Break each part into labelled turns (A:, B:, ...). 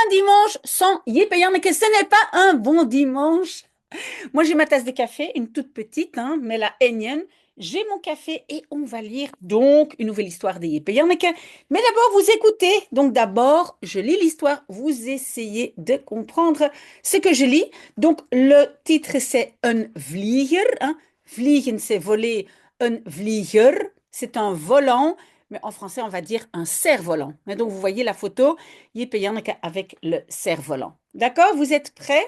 A: Un dimanche sans Yip et Janneke, ce n'est pas un bon dimanche. Moi, j'ai ma tasse de café, une toute petite, hein, mais la énième. J'ai mon café et on va lire donc une nouvelle histoire de Yip et Janneke. Mais d'abord, vous écoutez. Donc d'abord, je lis l'histoire. Vous essayez de comprendre ce que je lis. Donc le titre, c'est Un vlieger. Hein. Vliegen, c'est voler. Un vlieger, c'est un volant. Mais en français, on va dire un cerf-volant. Et donc, vous voyez la photo, Jip et Janneke avec le cerf-volant. D'accord? Vous êtes prêts?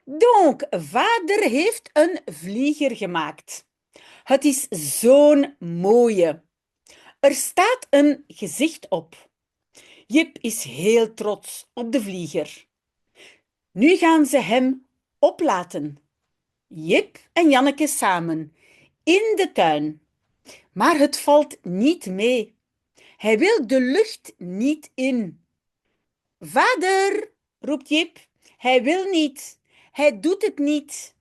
A: Donc, vader heeft een vlieger gemaakt. Het is zo'n mooie. Er staat een gezicht op. Jip is heel trots op de vlieger. Nu gaan ze hem oplaten. Jip en Janneke samen in de tuin. Maar het valt niet mee. Hij wil de lucht niet in. Vader, roept Jip, hij wil niet. Hij doet het niet.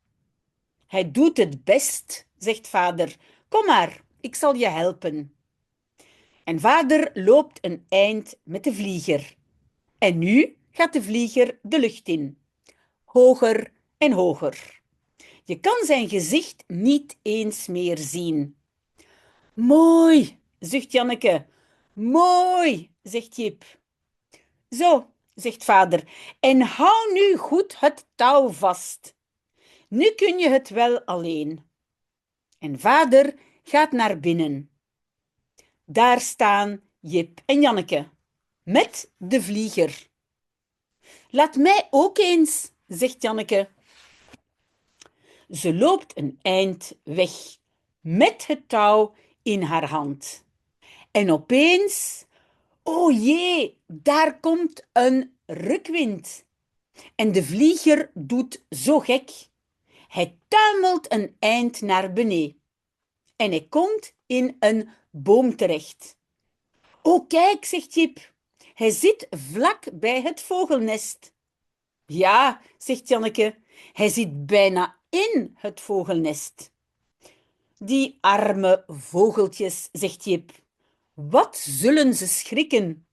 A: Hij doet het best, zegt vader. Kom maar, ik zal je helpen. En vader loopt een eind met de vlieger. En nu gaat de vlieger de lucht in. Hoger en hoger. Je kan zijn gezicht niet eens meer zien. Mooi, zucht Janneke. Mooi, zegt Jip. Zo, zegt vader. En hou nu goed het touw vast. Nu kun je het wel alleen. En vader gaat naar binnen. Daar staan Jip en Janneke met de vlieger. Laat mij ook eens, zegt Janneke. Ze loopt een eind weg met het touw in haar hand. En opeens, oh jee, daar komt een rukwind. En de vlieger doet zo gek. Hij tuimelt een eind naar beneden. En hij komt in een boom terecht. Oh, kijk, zegt Jip. Hij zit vlak bij het vogelnest. Ja, zegt Janneke. Hij zit bijna in het vogelnest. Die arme vogeltjes, zegt Jip. Wat zullen ze schrikken?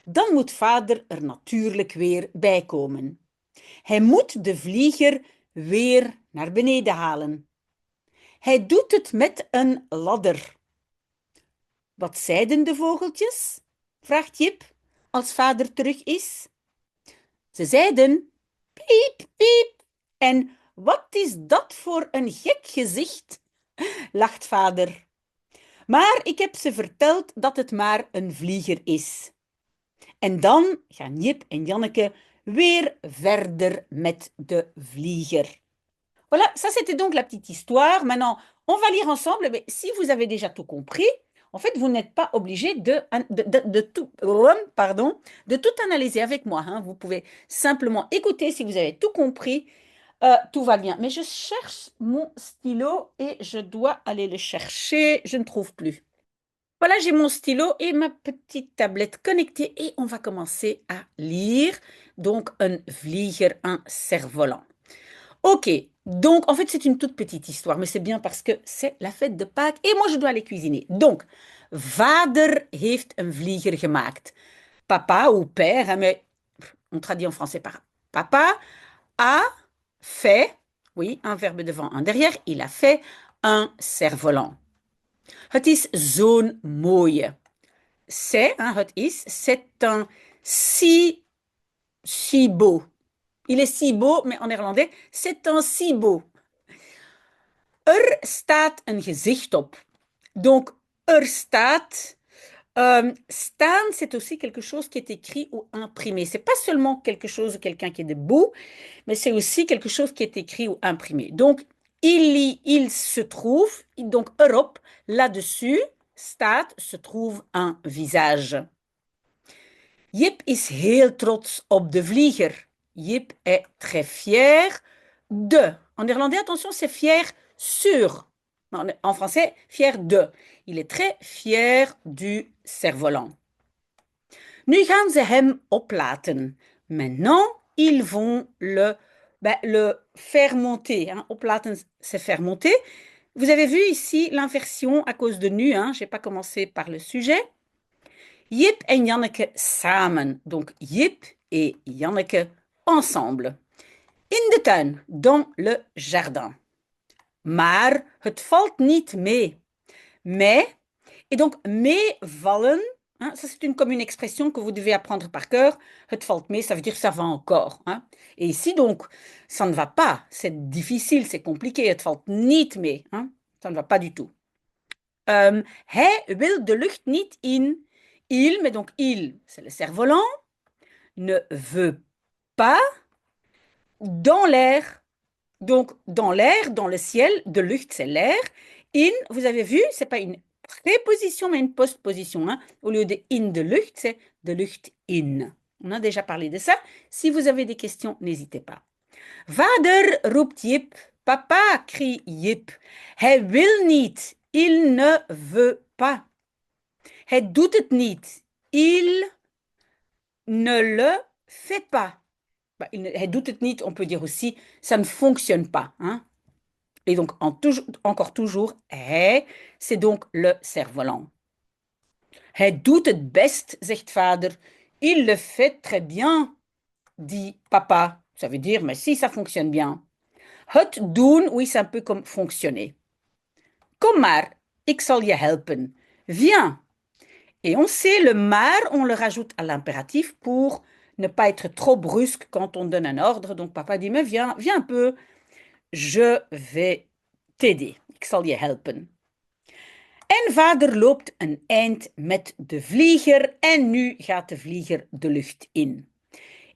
A: Dan moet vader er natuurlijk weer bij komen. Hij moet de vlieger weer naar beneden halen. Hij doet het met een ladder. Wat zeiden de vogeltjes? Vraagt Jip als vader terug is. Ze zeiden piep, piep. En wat is dat voor een gek gezicht? Lacht vader. Maar ik heb ze verteld dat het maar een vlieger is. En dan gaan Jip en Janneke weer verder met de vlieger. Voilà, ça c'était donc la petite histoire. Maintenant, on va lire ensemble. Mais si vous avez déjà tout compris, en fait, vous n'êtes pas obligé de tout analyser avec moi. Hein. Vous pouvez simplement écouter si vous avez tout compris. Tout va bien. Mais je cherche mon stylo et je dois aller le chercher. Je ne trouve plus. Voilà, j'ai mon stylo et ma petite tablette connectée et on va commencer à lire. Donc, un vlieger, un cerf-volant. Ok, donc en fait c'est une toute petite histoire, mais c'est bien parce que c'est la fête de Pâques et moi je dois aller cuisiner. Donc, vader heeft een vlieger gemaakt. Papa ou père, hein, mais on traduit en français par papa, a fait, oui, un verbe devant, un derrière, il a fait un cerf-volant. Het is zo'n mooie. C'est, hein, het is, c'est un si beau. Il est si beau, mais en néerlandais, c'est un si beau. Er staat een gezicht op. Donc, er staat. Staan, c'est aussi quelque chose qui est écrit ou imprimé. C'est pas seulement quelque chose ou quelqu'un qui est debout, mais c'est aussi quelque chose qui est écrit ou imprimé. Donc, il se trouve, donc erop, là-dessus, staat, se trouve un visage. Jip is heel trots op de vlieger. Jip est très fier de. En néerlandais, attention, c'est fier sur. En français, fier de. Il est très fier du cerf-volant. Nu gaan ze hem oplaten. Maintenant, ils vont le faire monter. Hein. Oplaten, c'est faire monter. Vous avez vu ici l'inversion à cause de nu. Hein. Je n'ai pas commencé par le sujet. Jip en Janneke samen. Donc Jip et Janneke ensemble. In de tuin, dans le jardin. Maar het valt niet mee. Mais, et donc mais vallen, hein, ça c'est comme une expression que vous devez apprendre par cœur. Het valt mee, ça veut dire ça va encore. Hein. Et ici donc, ça ne va pas, c'est difficile, c'est compliqué. Het valt niet mee, hein. Ça ne va pas du tout. Hij wil de lucht niet in. Il, mais donc il, c'est le cerf-volant, ne veut pas dans l'air. Donc, dans l'air, dans le ciel, de lucht, c'est l'air. In, vous avez vu, c'est pas une préposition, mais une postposition. Hein. Au lieu de in de lucht, c'est de lucht in. On a déjà parlé de ça. Si vous avez des questions, n'hésitez pas. Vader roept Jip. Papa crie Jip. Hij wil niet. Il ne veut pas. Hij doet het niet. Il ne le fait pas. Bah, hij doet het niet, on peut dire aussi, ça ne fonctionne pas. Hein? Et donc, encore toujours, hij, c'est donc le cerf-volant. Hij doet het best, zegt vader. Il le fait très bien, dit papa. Ça veut dire, mais si, ça fonctionne bien. Het doen, oui, c'est un peu comme fonctionner. Kom maar, ik zal je helpen. Viens. Et on sait, le maar, on le rajoute à l'impératif pour ne pas être trop brusque quand on donne un ordre. Donc papa dit, mais viens, viens un peu. Je vais t'aider. Ik zal je helpen. En vader loopt een eind met de vlieger en nu gaat de vlieger de lucht in.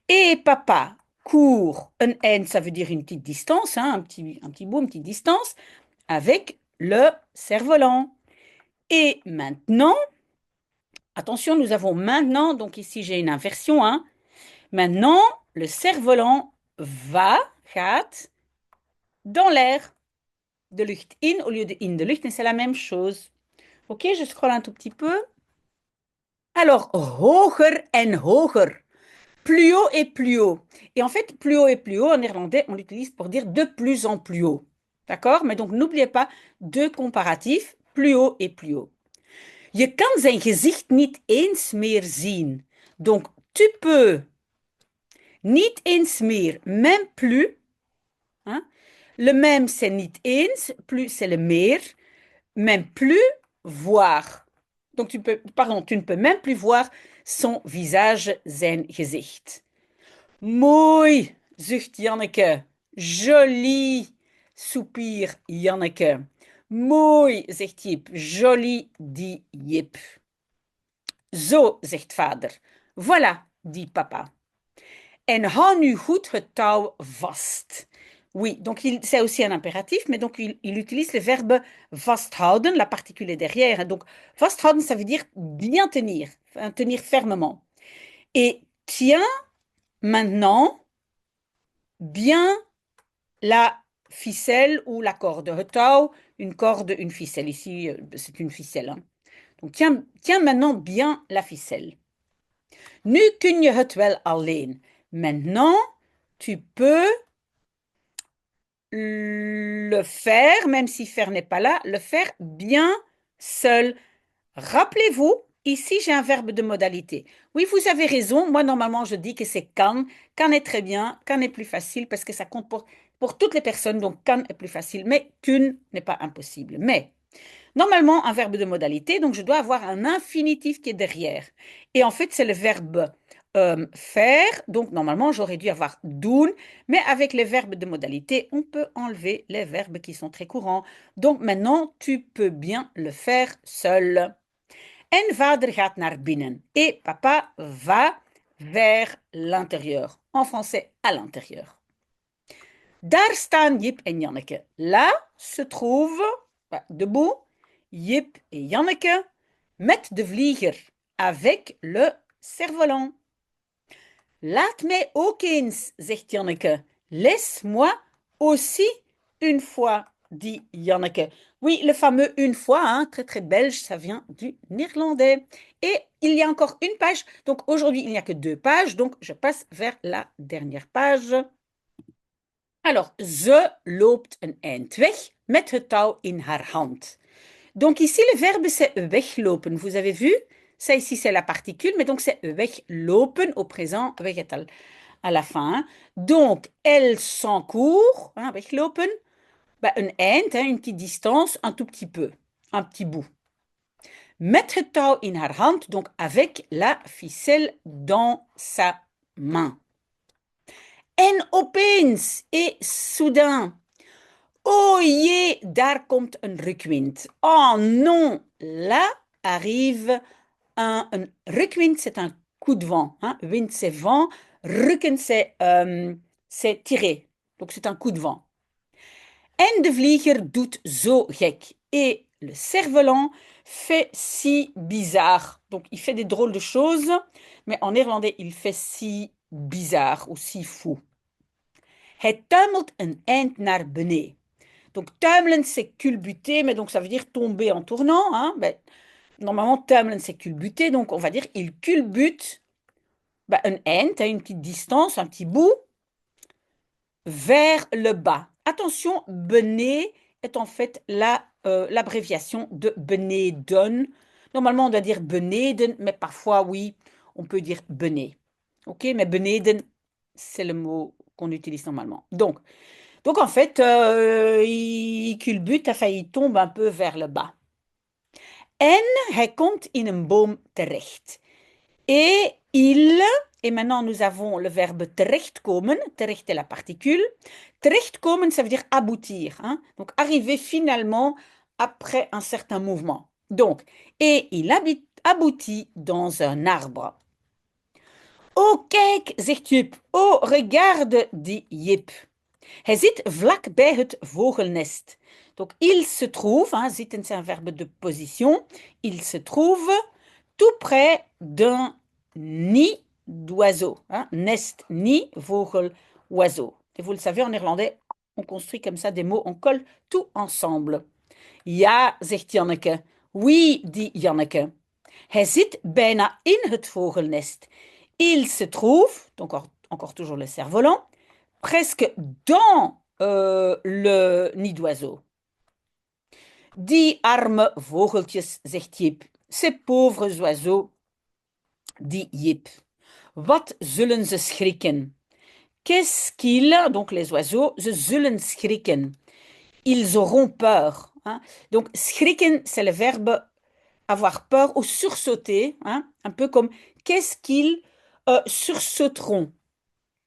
A: Et papa court un eind, ça veut dire une petite distance, hein, un petit bout, une petite distance, avec le cerf-volant. Et maintenant, attention, nous avons maintenant, donc ici j'ai une inversion, hein. Maintenant, le cerf-volant gaat dans l'air. De lucht in au lieu de in de lucht, mais c'est la même chose. Ok, je scrolle un tout petit peu. Alors, hoger en hoger. Plus haut et plus haut. Et en fait, plus haut et plus haut, en néerlandais, on l'utilise pour dire de plus en plus haut. D'accord? Mais donc, n'oubliez pas deux comparatifs, plus haut et plus haut. Je kan zijn gezicht niet eens meer zien. Donc, tu peux niet eens meer, même plus. Hein? Le même, c'est niet eens, plus, c'est le meer, même plus voir. Donc, tu ne peux même plus voir son visage, zijn gezicht. Mooi, zucht Janneke. Joli, soupire Janneke. Mooi, zegt Jip. Joli, dit Jip. Zo, zegt vader. Voilà, dit papa. En hou nu goed het touw vast. Oui, donc c'est aussi un impératif, mais donc il utilise le verbe vasthouden, la particule est derrière. Donc vasthouden, ça veut dire bien tenir, tenir fermement. Et tiens maintenant bien la ficelle ou la corde. Het touw, une corde, une ficelle. Ici, c'est une ficelle. Hein. Donc tiens maintenant bien la ficelle. Nu kun je het wel alleen. Maintenant, tu peux le faire, même si faire n'est pas là, le faire bien seul. Rappelez-vous, ici j'ai un verbe de modalité. Oui, vous avez raison. Moi, normalement, je dis que c'est kan. Kan est très bien. Kan est plus facile parce que ça compte pour toutes les personnes. Donc, kan est plus facile. Mais kun n'est pas impossible. Mais normalement, un verbe de modalité, donc je dois avoir un infinitif qui est derrière. Et en fait, c'est le verbe faire. Donc, normalement, j'aurais dû avoir doen. Mais avec les verbes de modalité, on peut enlever les verbes qui sont très courants. Donc, maintenant, tu peux bien le faire seul. En vader gaat naar binnen. Et papa va vers l'intérieur. En français, à l'intérieur. Daar staan Jip en Janneke. Là se trouve, debout, Jip et Janneke met de vlieger avec le cerf-volant. Laat mij ook eens, zegt Janneke. Laisse-moi aussi une fois, dit Janneke. Oui, le fameux une fois, hein, très très belge, ça vient du néerlandais. Et il y a encore une page. Donc aujourd'hui, il n'y a que deux pages. Donc je passe vers la dernière page. Alors, ze loopt een eind weg met het touw in haar hand. Donc ici, le verbe, c'est weglopen. Vous avez vu? Ça ici, c'est la particule, mais donc c'est weglopen au présent, weggetal à la fin. Hein. Donc, elle s'encourt, hein, weglopen, bah, een eind, hein, une petite distance, un tout petit peu, un petit bout. Met het touw in haar hand, donc avec la ficelle dans sa main. En opeens, et soudain, oh jee, daar komt een rukwind. Oh non, là arrive un rukwind, c'est un coup de vent. Hein. Wind, c'est vent. Rukken, c'est tirer. Donc, c'est un coup de vent. En de vlieger doet zo gek. Et le cerf-volant fait si bizarre. Donc, il fait des drôles de choses, mais en néerlandais, il fait si bizarre ou si fou. Hij tuimelt een eind naar beneden. Donc, tuimelen, c'est culbuter, mais donc ça veut dire tomber en tournant. Hein. Ben, normalement, tuimelen, c'est culbuter, donc on va dire il culbute ben, een eind, une petite distance, un petit bout, vers le bas. Attention, beneden est en fait l'abréviation de beneden. Normalement, on doit dire beneden, mais parfois, oui, on peut dire beneden. OK, mais beneden, c'est le mot qu'on utilise normalement. Donc en fait, il culbute, enfin, il tombe un peu vers le bas. En hij komt in een boom terecht. Et maintenant nous avons le verbe terechtkomen, terecht est la particule. Terechtkomen, ça veut dire aboutir. Hein? Donc arriver finalement après un certain mouvement. Donc, et il aboutit dans un arbre. Oh, kijk, zegt Jip. Oh, regarde, dit Jip. Hij zit vlak bij het vogelnest. Donc, il se trouve, hein, zitten c'est un verbe de position, il se trouve tout près d'un nid d'oiseau. Hein, nest, nid, vogel, oiseau. Et vous le savez, en néerlandais, on construit comme ça des mots, on colle tout ensemble. Ja, zegt Janneke. Oui, dit Janneke. Hij zit bijna in het vogelnest. Il se trouve, donc encore toujours le cerf-volant, presque dans le nid d'oiseau. Die arme vogeltjes, zegt Jip. Ces pauvres oiseaux, dit Jip. Wat zullen ze schrikken? Qu'est-ce qu'ils, donc les oiseaux, ze zullen schrikken. Ils auront peur. Hein? Donc, schrikken, c'est le verbe avoir peur ou sursauter, hein? Un peu comme qu'est-ce qu'ils sursauteront.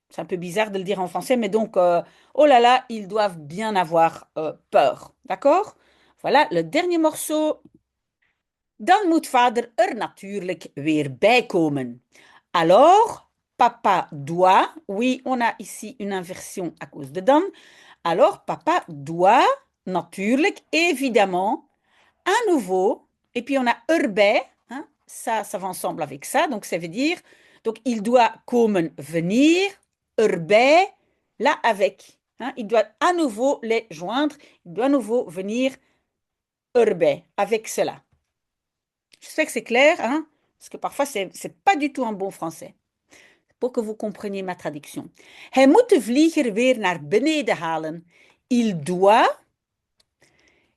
A: C'est un peu bizarre de le dire en français, mais donc, oh là là, ils doivent bien avoir peur. D'accord? Voilà, le dernier morceau. Dan moet vader er natuurlijk weer bij komen. Alors, papa doit, oui, on a ici une inversion à cause de dan. Alors, papa doit, natuurlijk, évidemment, à nouveau, et puis on a erbij, hein, ça va ensemble avec ça, donc ça veut dire, donc il doit komen, venir, erbij, là avec. Hein, il doit à nouveau les joindre, il doit à nouveau venir erbij, avec cela. J'espère que c'est clair, hein, parce que parfois c'est pas du tout un bon français. Pour que vous compreniez ma traduction. Hij moet de vlieger weer naar beneden halen. Il doit.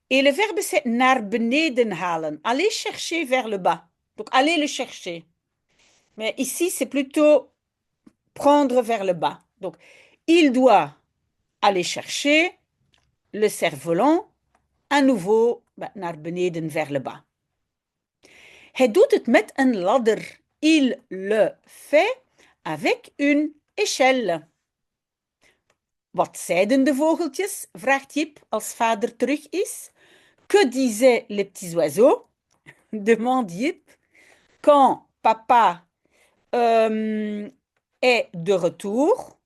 A: Et le verbe c'est naar beneden halen. Aller chercher vers le bas. Donc aller le chercher. Mais ici c'est plutôt prendre vers le bas. Donc il doit aller chercher le cerf-volant à nouveau naar beneden vers le bas. Hij doet het met een ladder. Il le fait avec une échelle. Wat zeiden de vogeltjes? Vraagt Jip als vader terug is. Que disaient les petits oiseaux? Demande Jip. Quand papa est de retour.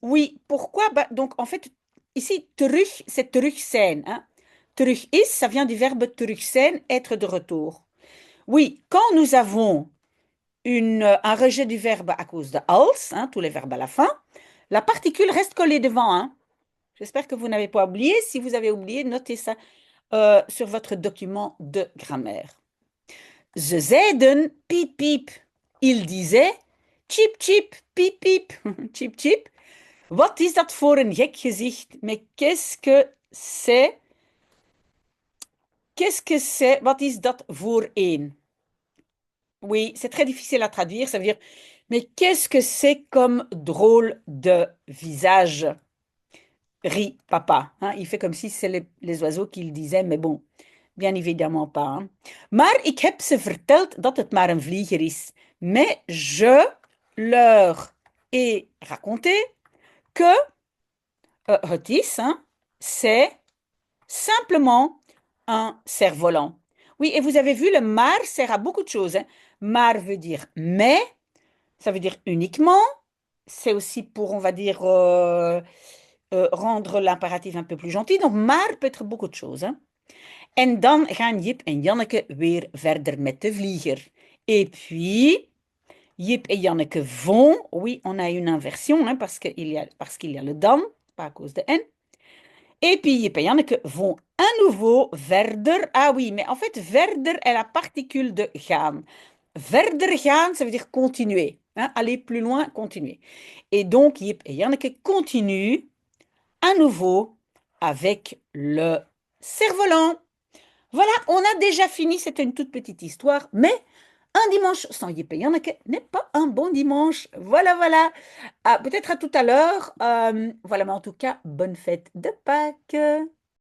A: Oui, pourquoi? Donc, en fait, ici, terug, c'est terug zijn. Hein? Terug is, ça vient du verbe terug zijn, être de retour. Oui, quand nous avons un rejet du verbe à cause de als, hein, tous les verbes à la fin, la particule reste collée devant. Hein. J'espère que vous n'avez pas oublié. Si vous avez oublié, notez ça sur votre document de grammaire. Ze zeiden piep piep. Il disait chip chip, piep piep, chip chip. Wat is dat voor een gek gezicht? Mais qu'est-ce que c'est? Qu'est-ce que c'est? Wat is dat voor een? Oui, c'est très difficile à traduire. Ça veut dire, mais qu'est-ce que c'est comme drôle de visage? Rit papa. Hein, il fait comme si c'est les oiseaux qui le disaient, mais bon, bien évidemment pas. Hein. Maar ik heb ze verteld dat het maar een vlieger is. Mais je leur ai raconté que het is, hein, c'est simplement un cerf-volant. Oui, et vous avez vu, le maar sert à beaucoup de choses. Hein. Maar veut dire mais, ça veut dire uniquement. C'est aussi pour, on va dire, rendre l'impératif un peu plus gentil. Donc, maar peut être beaucoup de choses. Hein. En dan gaan Jip en Janneke weer verder met de vlieger. Et puis, Jip et Janneke vont, oui, on a une inversion, hein, parce qu'il y a le dan, pas à cause de N. Et puis, Jip et Janneke vont à nouveau verder. Ah oui, mais en fait, verder est la particule de gaan. Verder gaan, ça veut dire continuer. Hein, aller plus loin, continuer. Et donc, Jip et Janneke continuent à nouveau avec le cerf-volant. Voilà, on a déjà fini. C'était une toute petite histoire, mais un dimanche sans Yip et Janneke n'est pas un bon dimanche. Voilà, voilà. Ah, peut-être à tout à l'heure. Voilà, mais en tout cas, bonne fête de Pâques.